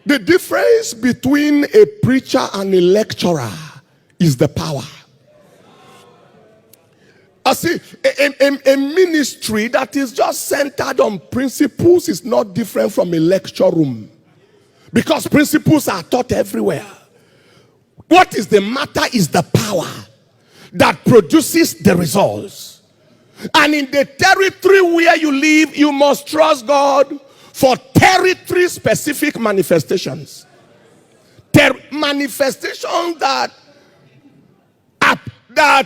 The difference between a preacher and a lecturer is the power. I see, a ministry that is just centered on principles is not different from a lecture room, because principles are taught everywhere. What is the matter is the power that produces the results. And in the territory where you live, you must trust God for territory specific manifestations. Manifestations that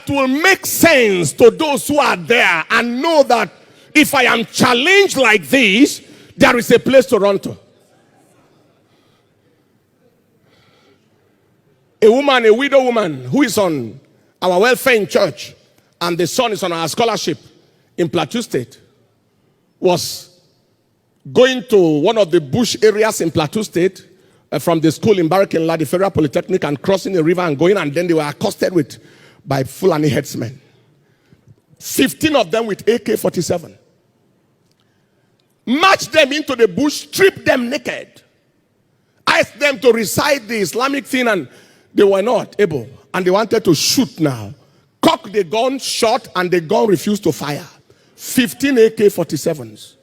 will make sense to those who are there and know that if I am challenged like this, there is a place to run to. A widow woman who is on our welfare in church and the son is on our scholarship in Plateau State, was going to one of the bush areas in Plateau State from the school in Barrakinla, the Federal Polytechnic, and crossing the river and going, and then they were accosted by Fulani headsmen. 15 of them with AK-47. Marched them into the bush, stripped them naked. Asked them to recite the Islamic thing, and they were not able. And they wanted to shoot now. Cocked the gun, shot, and the gun refused to fire. 15 AK-47s.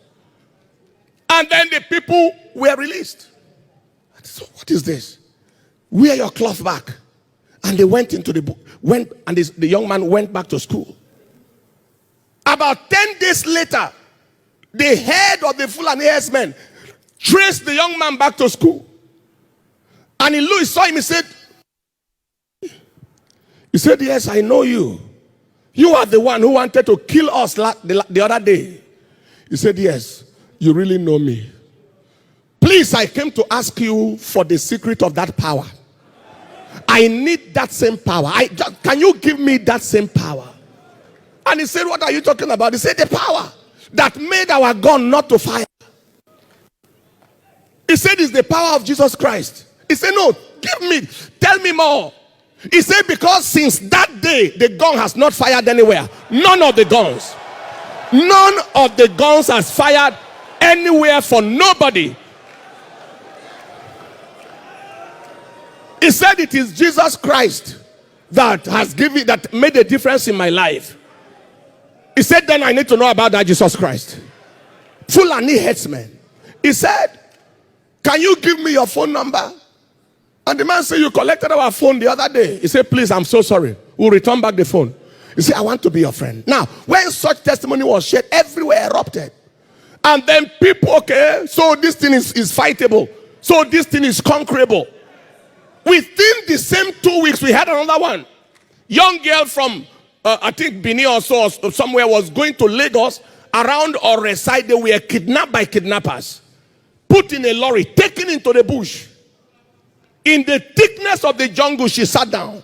And then the people were released. So what is this? Wear your cloth back. And they went into the book. The young man went back to school. About 10 days later, the head of the Fulani herdsmen traced the young man back to school. And he saw him, he said, yes, I know you. You are the one who wanted to kill us the other day. He said, yes, you really know me. Please, I came to ask you for the secret of that power. I need that same power. Can you give me that same power? And he said, what are you talking about? He said, the power that made our gun not to fire. He said, it's the power of Jesus Christ. He said, no, tell me more. He said, because since that day, the gun has not fired anywhere. None of the guns has fired anywhere for nobody. He said, it is Jesus Christ that made a difference in my life. He said, then I need to know about that Jesus Christ. Fulani headsman. He said, can you give me your phone number? And the man said, you collected our phone the other day. He said, please, I'm so sorry. We'll return back the phone. He said, I want to be your friend. Now, when such testimony was shared, everywhere erupted. And then people, okay, so this thing is fightable. So this thing is conquerable. Within the same 2 weeks, we had another one. Young girl from, I think, Benin or so, or somewhere, was going to Lagos. Around Oreside, they were kidnapped by kidnappers. Put in a lorry, taken into the bush. In the thickness of the jungle, she sat down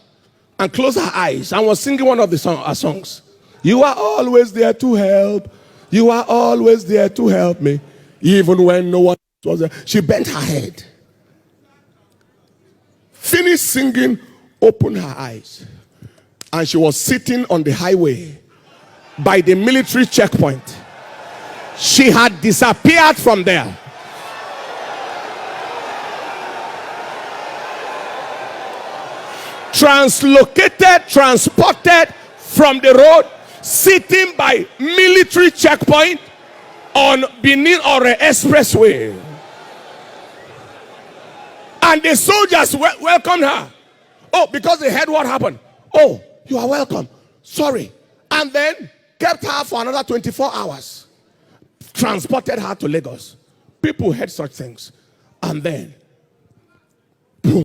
and closed her eyes and was singing one of her songs. You are always there to help. You are always there to help me. Even when no one was there. She bent her head. Finished singing, opened her eyes. And she was sitting on the highway by the military checkpoint. She had disappeared from there. Translocated, transported from the road, sitting by military checkpoint on Benin or expressway. And the soldiers welcomed her. Oh, because they heard what happened. Oh, you are welcome. Sorry. And then kept her for another 24 hours. Transported her to Lagos. People heard such things. And then